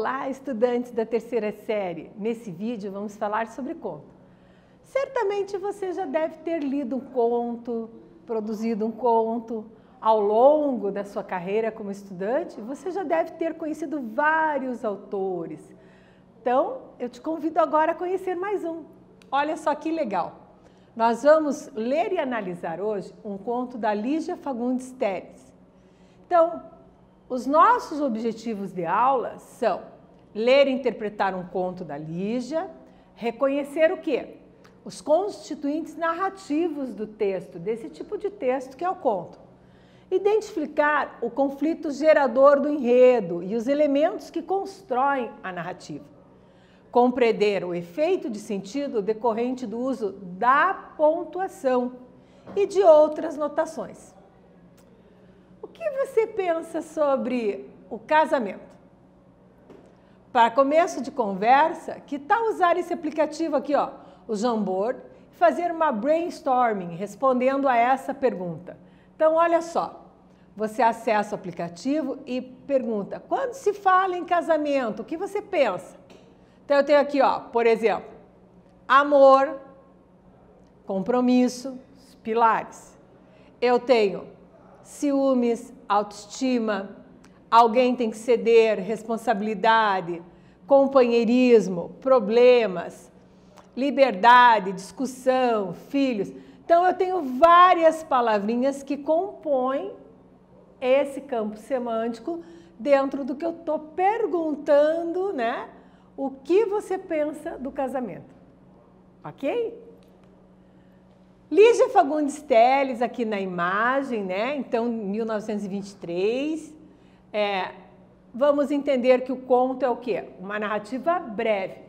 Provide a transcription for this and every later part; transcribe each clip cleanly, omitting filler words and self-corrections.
Olá, estudantes da terceira série! Nesse vídeo vamos falar sobre conto. Certamente você já deve ter lido um conto, produzido um conto. Ao longo da sua carreira como estudante, você já deve ter conhecido vários autores. Então, eu te convido agora a conhecer mais um. Olha só que legal! Nós vamos ler e analisar hoje um conto da Lígia Fagundes Telles. Então, os nossos objetivos de aula são ler e interpretar um conto da Lígia, reconhecer o quê? Os constituintes narrativos do texto, desse tipo de texto que é o conto. Identificar o conflito gerador do enredo e os elementos que constroem a narrativa. Compreender o efeito de sentido decorrente do uso da pontuação e de outras notações. O que você pensa sobre o casamento? Para começo de conversa, que tal usar esse aplicativo aqui, ó, o Jamboard, e fazer uma brainstorming respondendo a essa pergunta? Então, olha só, você acessa o aplicativo e pergunta, quando se fala em casamento, o que você pensa? Então, eu tenho aqui, ó, por exemplo, amor, compromisso, os pilares. Eu tenho ciúmes, autoestima, alguém tem que ceder, responsabilidade, companheirismo, problemas, liberdade, discussão, filhos. Então, eu tenho várias palavrinhas que compõem esse campo semântico dentro do que eu estou perguntando, né? O que você pensa do casamento, ok? Lígia Fagundes Telles aqui na imagem, né? Então, 1923. Vamos entender que o conto é o quê? Uma narrativa breve.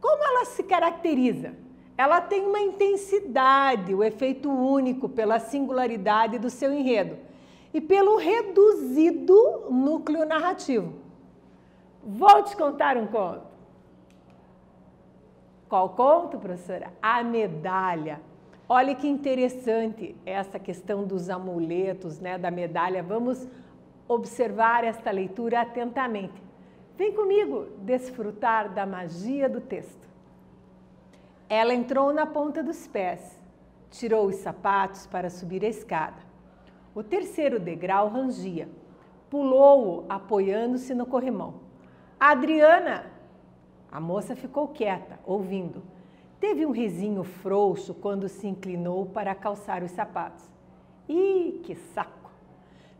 Como ela se caracteriza? Ela tem uma intensidade, o efeito único pela singularidade do seu enredo e pelo reduzido núcleo narrativo. Vou te contar um conto. Qual conto, professora? A Medalha. Olha que interessante essa questão dos amuletos, né, da medalha. Vamos observar esta leitura atentamente. Vem comigo desfrutar da magia do texto. Ela entrou na ponta dos pés, tirou os sapatos para subir a escada. O terceiro degrau rangia, pulou-o apoiando-se no corrimão. Adriana! A moça ficou quieta, ouvindo. Teve um risinho frouxo quando se inclinou para calçar os sapatos. Ih, que saco!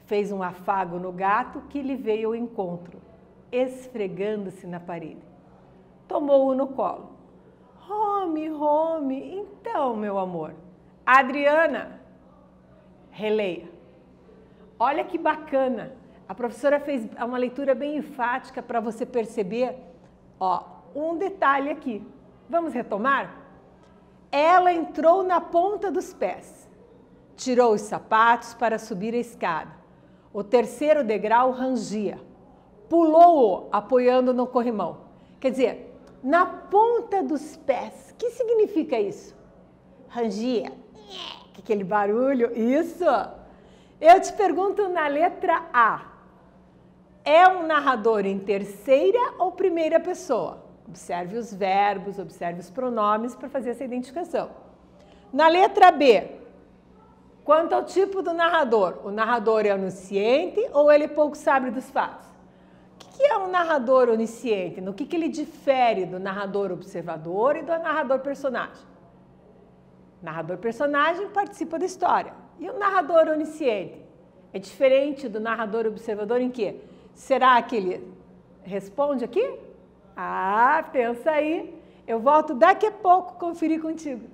Fez um afago no gato que lhe veio ao encontro, esfregando-se na parede. Tomou-o no colo. Home, então, meu amor. Adriana, releia. Olha que bacana. A professora fez uma leitura bem enfática para você perceber, ó, um detalhe aqui. Vamos retomar? Ela entrou na ponta dos pés, tirou os sapatos para subir a escada. O terceiro degrau rangia, pulou-o apoiando no corrimão. Quer dizer, na ponta dos pés. O que significa isso? Rangia. Aquele barulho. Isso. Eu te pergunto na letra A. É um narrador em terceira ou primeira pessoa? Observe os verbos, observe os pronomes para fazer essa identificação. Na letra B, quanto ao tipo do narrador, o narrador é onisciente ou ele pouco sabe dos fatos? O que é um narrador onisciente? No que ele difere do narrador observador e do narrador personagem? O narrador personagem participa da história. E o narrador onisciente? É diferente do narrador observador em quê? Será que ele responde aqui? Ah, pensa aí. Eu volto daqui a pouco conferir contigo.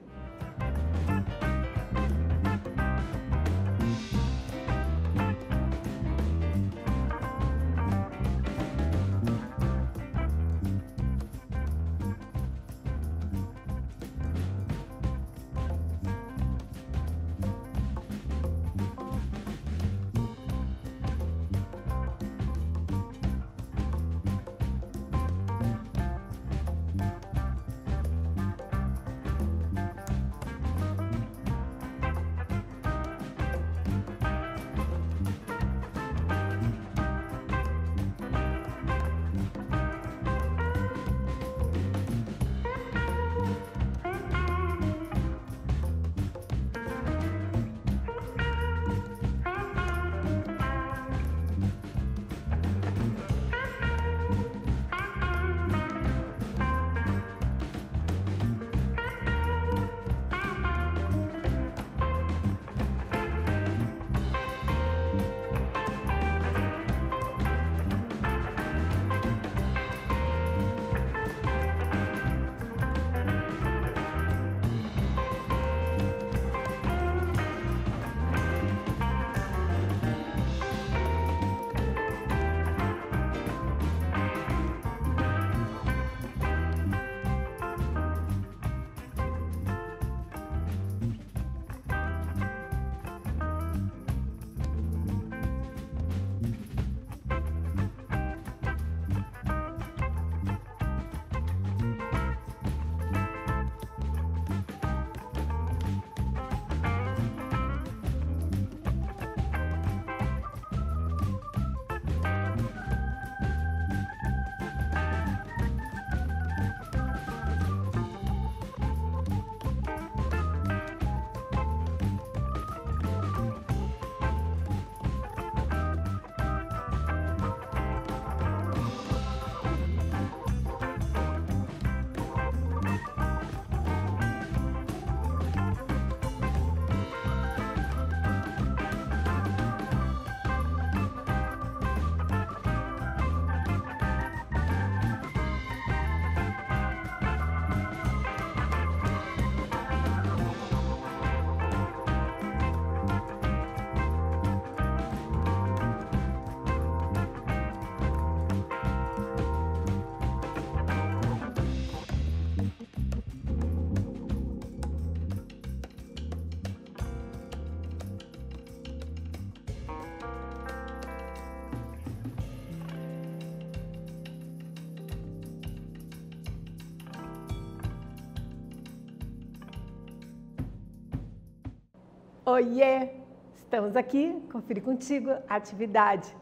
Oiê! Estamos aqui, conferir contigo a atividade.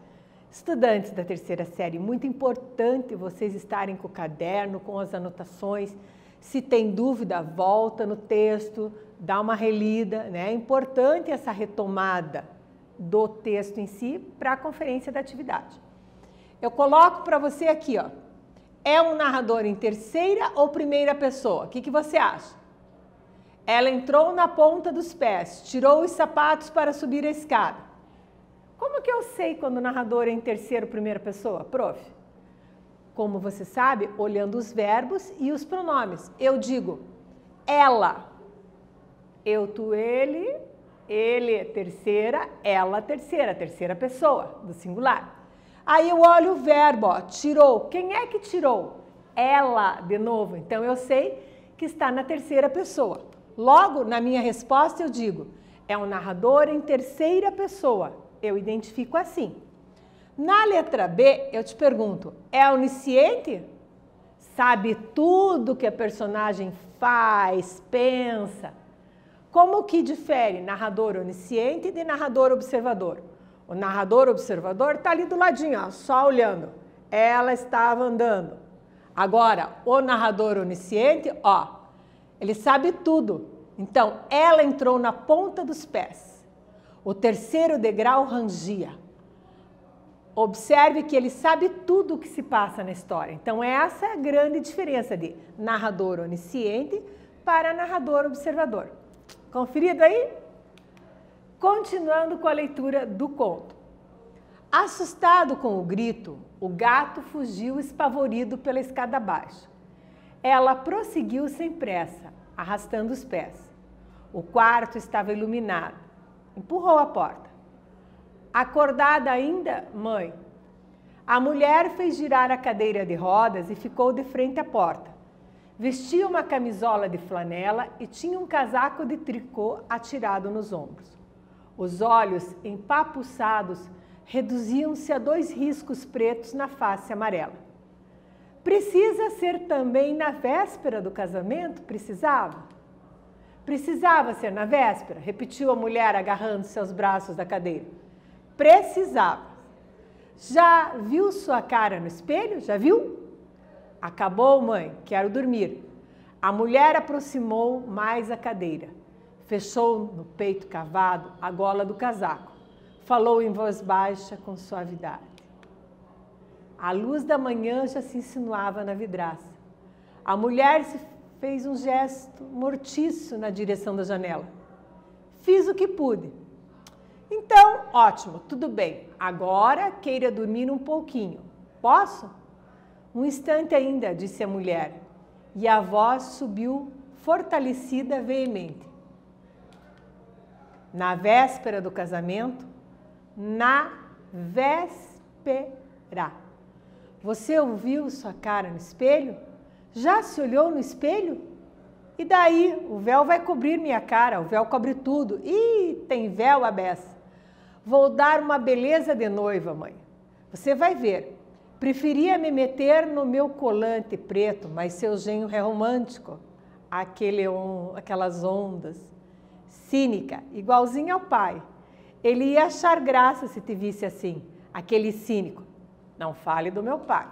Estudantes da terceira série, muito importante vocês estarem com o caderno, com as anotações. Se tem dúvida, volta no texto, dá uma relida, né? É importante essa retomada do texto em si para a conferência da atividade. Eu coloco para você aqui, ó. É um narrador em terceira ou primeira pessoa? O que você acha? Ela entrou na ponta dos pés, tirou os sapatos para subir a escada. Como que eu sei quando o narrador é em terceira ou primeira pessoa, prof? Como você sabe, olhando os verbos e os pronomes. Eu digo ela, eu, tu, ele terceira, ela terceira pessoa, do singular. Aí eu olho o verbo, ó, tirou. Quem é que tirou? Ela, de novo. Então eu sei que está na terceira pessoa. Logo, na minha resposta, eu digo, é um narrador em terceira pessoa. Eu identifico assim. Na letra B, eu te pergunto, é onisciente? Sabe tudo que a personagem faz, pensa? Como que difere narrador onisciente de narrador observador? O narrador observador está ali do ladinho, ó, só olhando. Ela estava andando. Agora, o narrador onisciente, ó, ele sabe tudo. Então, ela entrou na ponta dos pés. O terceiro degrau rangia. Observe que ele sabe tudo o que se passa na história. Então, essa é a grande diferença de narrador onisciente para narrador observador. Conferido aí? Continuando com a leitura do conto. Assustado com o grito, o gato fugiu espavorido pela escada abaixo. Ela prosseguiu sem pressa, arrastando os pés. O quarto estava iluminado. Empurrou a porta. Acordada ainda, mãe? A mulher fez girar a cadeira de rodas e ficou de frente à porta. Vestia uma camisola de flanela e tinha um casaco de tricô atirado nos ombros. Os olhos, empapuçados, reduziam-se a 2 riscos pretos na face amarela. Precisa ser também na véspera do casamento? Precisava? Precisava ser na véspera? Repetiu a mulher agarrando seus braços da cadeira. Precisava. Já viu sua cara no espelho? Já viu? Acabou, mãe, quero dormir. A mulher aproximou mais a cadeira. Fechou no peito cavado a gola do casaco. Falou em voz baixa com suavidade. A luz da manhã já se insinuava na vidraça. A mulher se fez um gesto mortiço na direção da janela. Fiz o que pude. Então, ótimo, tudo bem. Agora queira dormir um pouquinho. Posso? Um instante ainda, disse a mulher. E a voz subiu fortalecida, veemente. Na véspera do casamento, na véspera. Você ouviu sua cara no espelho? Já se olhou no espelho? E daí? O véu vai cobrir minha cara, o véu cobre tudo. Ih, tem véu a beça. Vou dar uma beleza de noiva, mãe. Você vai ver. Preferia me meter no meu colante preto, mas seu genro é romântico. Aquelas ondas. Cínica, igualzinho ao pai. Ele ia achar graça se te visse assim, aquele cínico. Não fale do meu pai.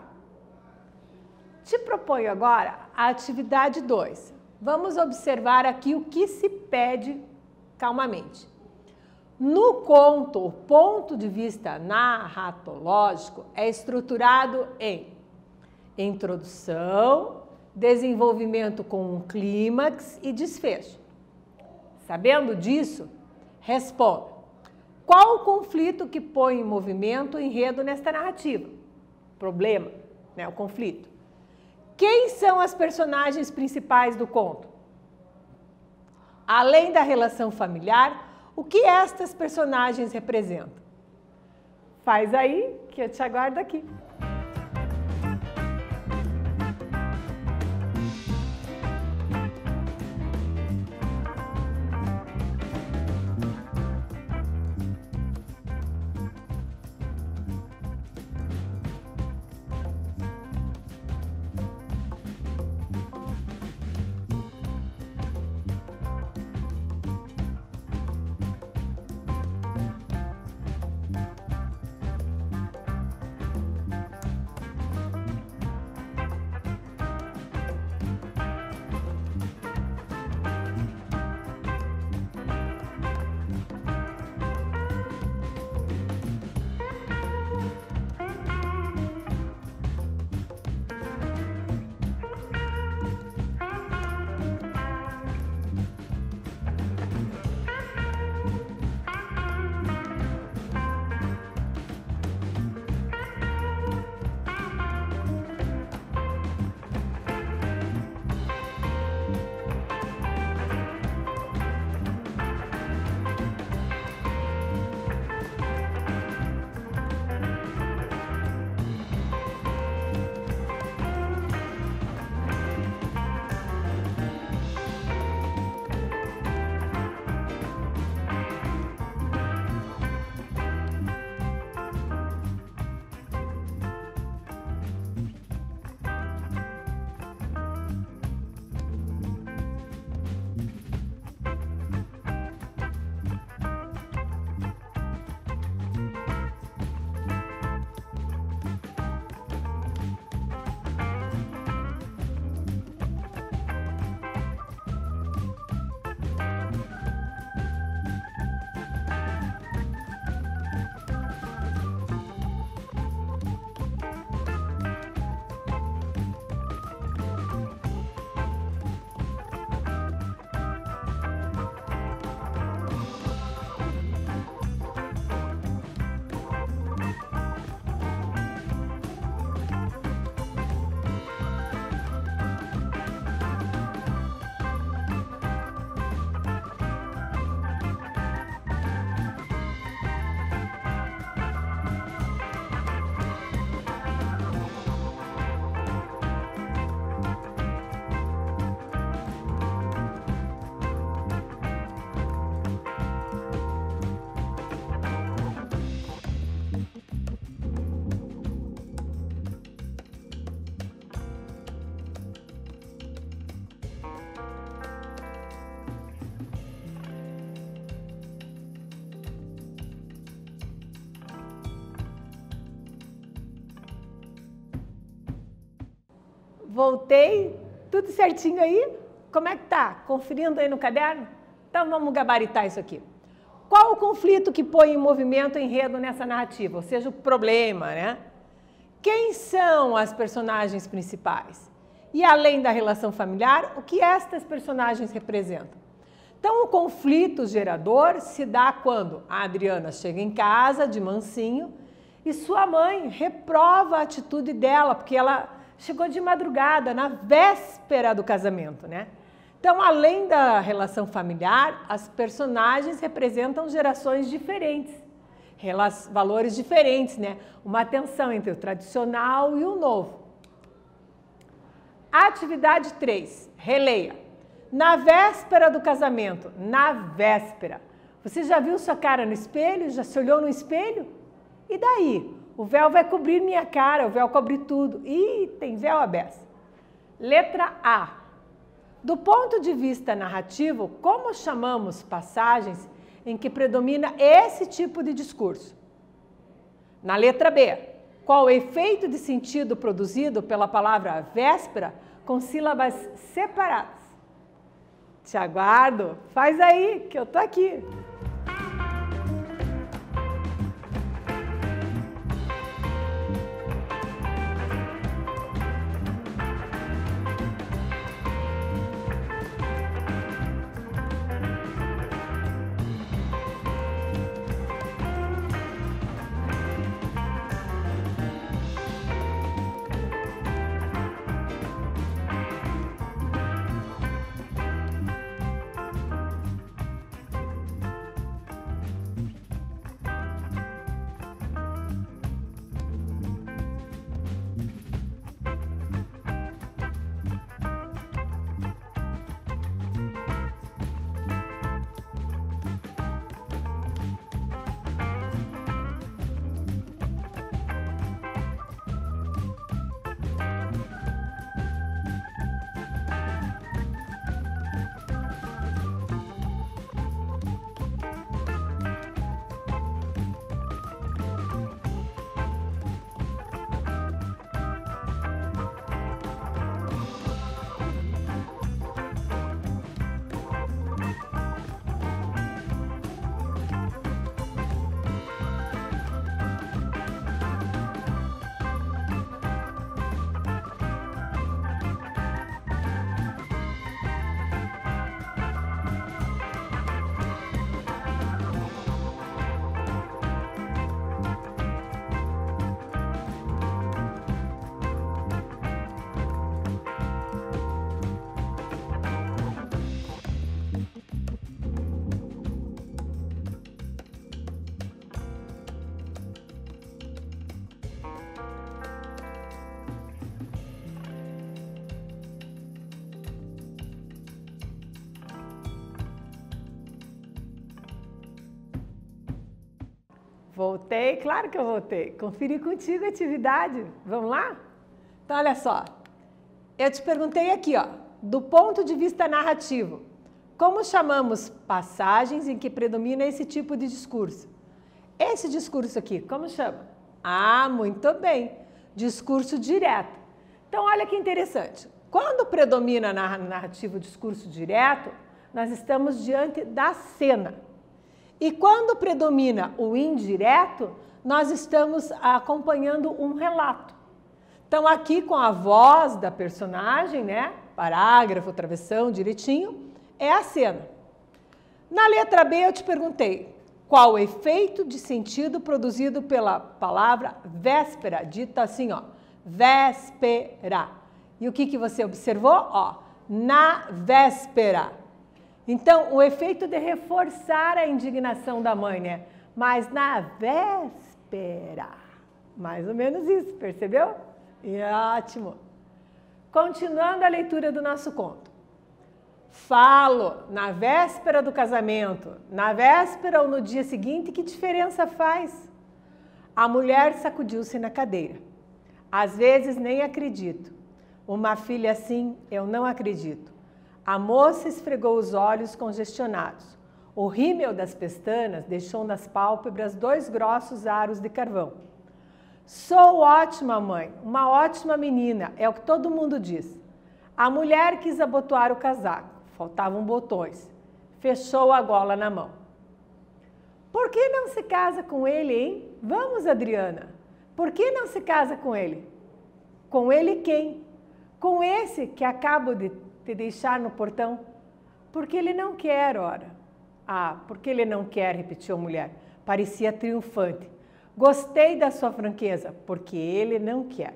Te proponho agora a atividade 2. Vamos observar aqui o que se pede calmamente. No conto, o ponto de vista narratológico é estruturado em introdução, desenvolvimento com um clímax e desfecho. Sabendo disso, responda. Qual o conflito que põe em movimento o enredo nesta narrativa? Problema, né? O conflito. Quem são as personagens principais do conto? Além da relação familiar, o que estas personagens representam? Faz aí, que eu te aguardo aqui. Voltei, tudo certinho aí? Como é que tá? Conferindo aí no caderno? Então vamos gabaritar isso aqui. Qual o conflito que põe em movimento o enredo nessa narrativa? Ou seja, o problema, né? Quem são as personagens principais? E além da relação familiar, o que estas personagens representam? Então, o conflito gerador se dá quando a Adriana chega em casa de mansinho e sua mãe reprova a atitude dela, porque ela chegou de madrugada, na véspera do casamento, né? Então, além da relação familiar, as personagens representam gerações diferentes, valores diferentes, né? Uma tensão entre o tradicional e o novo. Atividade 3, releia. Na véspera do casamento, na véspera, você já viu sua cara no espelho? Já se olhou no espelho? E daí? O véu vai cobrir minha cara, o véu cobre tudo. Ih, tem véu à beça. Letra A. Do ponto de vista narrativo, como chamamos passagens em que predomina esse tipo de discurso? Na letra B, qual o efeito de sentido produzido pela palavra véspera com sílabas separadas? Te aguardo, faz aí que eu tô aqui. Voltei, claro que eu voltei. Conferi contigo a atividade. Vamos lá? Então, olha só. Eu te perguntei aqui, ó, do ponto de vista narrativo, como chamamos passagens em que predomina esse tipo de discurso? Esse discurso aqui, como chama? Ah, muito bem. Discurso direto. Então, olha que interessante. Quando predomina na narrativa o discurso direto, nós estamos diante da cena. E quando predomina o indireto, nós estamos acompanhando um relato. Então, aqui com a voz da personagem, né? Parágrafo, travessão, direitinho, é a cena. Na letra B, eu te perguntei, qual o efeito de sentido produzido pela palavra véspera, dita assim, ó, véspera. E o que você observou? Ó, na véspera. Então, o efeito de reforçar a indignação da mãe, né? Mas na véspera. Mais ou menos isso, percebeu? E ótimo. Continuando a leitura do nosso conto. Falo na véspera do casamento, na véspera ou no dia seguinte, que diferença faz? A mulher sacudiu-se na cadeira. Às vezes nem acredito. Uma filha assim, eu não acredito. A moça esfregou os olhos congestionados. O rímel das pestanas deixou nas pálpebras 2 grossos aros de carvão. Sou ótima mãe, uma ótima menina, é o que todo mundo diz. A mulher quis abotoar o casaco, faltavam botões, fechou a gola na mão. Por que não se casa com ele, hein? Vamos, Adriana. Por que não se casa com ele? Com ele quem? Com esse que acabo de te deixar no portão? Porque ele não quer, ora. Ah, porque ele não quer, repetiu a mulher. Parecia triunfante. Gostei da sua franqueza, porque ele não quer.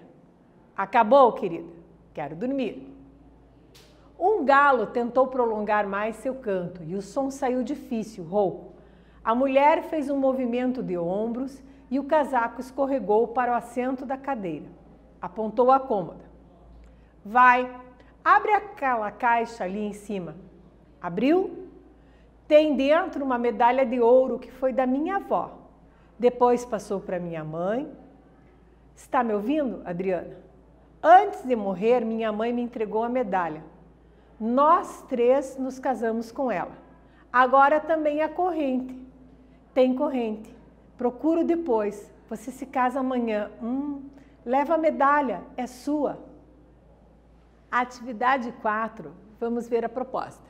Acabou, querida? Quero dormir. Um galo tentou prolongar mais seu canto e o som saiu difícil, rouco. A mulher fez um movimento de ombros e o casaco escorregou para o assento da cadeira. Apontou a cômoda. Vai, abre aquela caixa ali em cima. Abriu? Tem dentro uma medalha de ouro que foi da minha avó. Depois passou para minha mãe. Está me ouvindo, Adriana? Antes de morrer, minha mãe me entregou a medalha. Nós três nos casamos com ela. Agora também a corrente. Tem corrente. Procuro depois. Você se casa amanhã. Leva a medalha, é sua. Atividade 4. Vamos ver a proposta.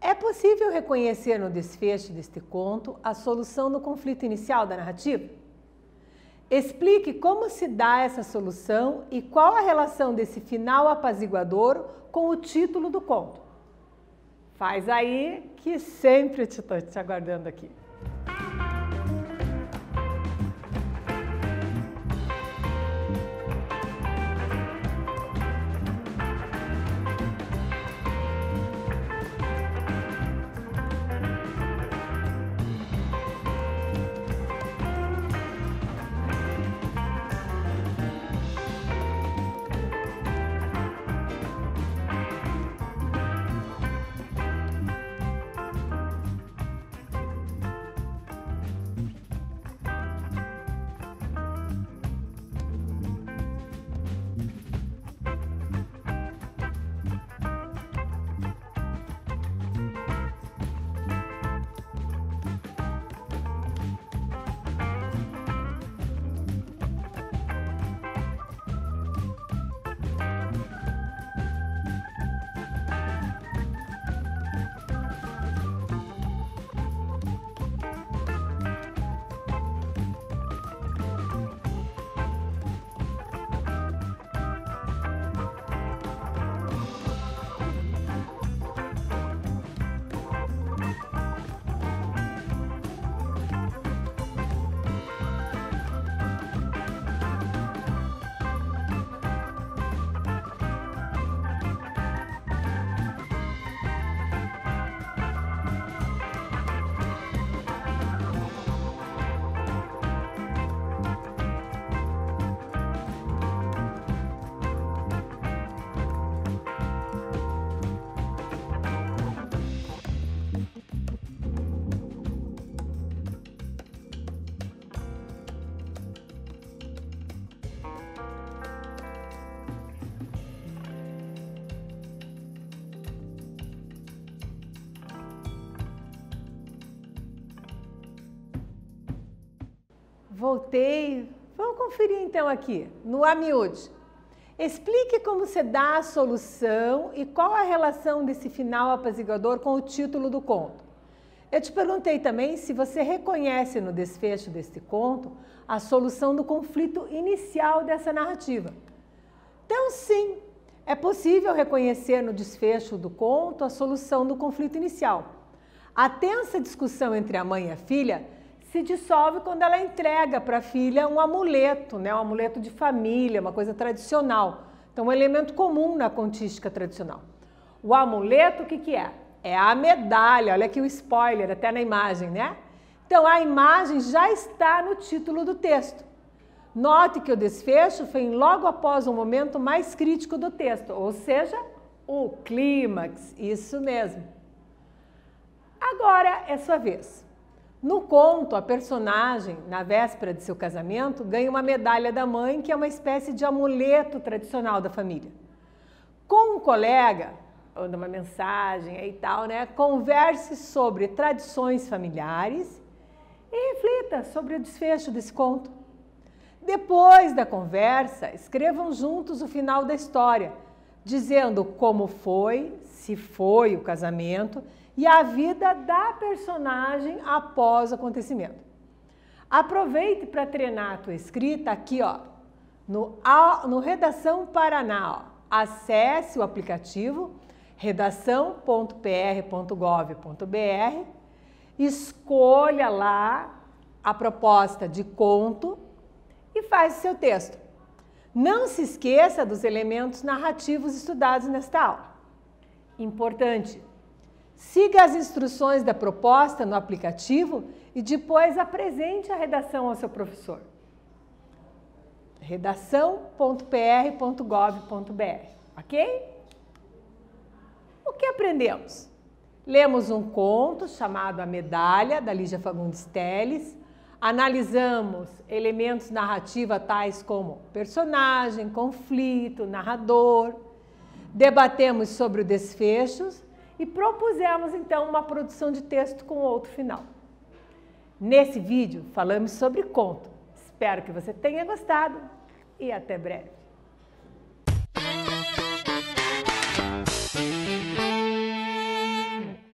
É possível reconhecer no desfecho deste conto a solução do conflito inicial da narrativa? Explique como se dá essa solução e qual a relação desse final apaziguador com o título do conto. Faz aí que sempre estou te aguardando aqui. Voltei. Vamos conferir então aqui, no A miúde. Explique como se dá a solução e qual a relação desse final apaziguador com o título do conto. Eu te perguntei também se você reconhece no desfecho deste conto a solução do conflito inicial dessa narrativa. Então, sim, é possível reconhecer no desfecho do conto a solução do conflito inicial. A tensa discussão entre a mãe e a filha se dissolve quando ela entrega para a filha um amuleto, né? Um amuleto de família, uma coisa tradicional. Então, um elemento comum na contística tradicional. O amuleto, o que que é? É a medalha, olha aqui o spoiler, até na imagem, né? Então, a imagem já está no título do texto. Note que o desfecho vem logo após um momento mais crítico do texto, ou seja, o clímax, isso mesmo. Agora é sua vez. No conto, a personagem, na véspera de seu casamento, ganha uma medalha da mãe, que é uma espécie de amuleto tradicional da família. Com um colega, manda uma mensagem aí e tal, né? Converse sobre tradições familiares e reflita sobre o desfecho desse conto. Depois da conversa, escrevam juntos o final da história, dizendo como foi, se foi o casamento e a vida da personagem após o acontecimento. Aproveite para treinar a tua escrita aqui, ó, no Redação Paraná. Ó. Acesse o aplicativo redação.pr.gov.br, escolha lá a proposta de conto e faz o seu texto. Não se esqueça dos elementos narrativos estudados nesta aula. Importante, siga as instruções da proposta no aplicativo e depois apresente a redação ao seu professor. redação.pr.gov.br, ok? O que aprendemos? Lemos um conto chamado A Medalha, da Lígia Fagundes Telles. Analisamos elementos narrativos tais como personagem, conflito, narrador. Debatemos sobre os desfechos e propusemos, então, uma produção de texto com outro final. Nesse vídeo, falamos sobre conto. Espero que você tenha gostado e até breve.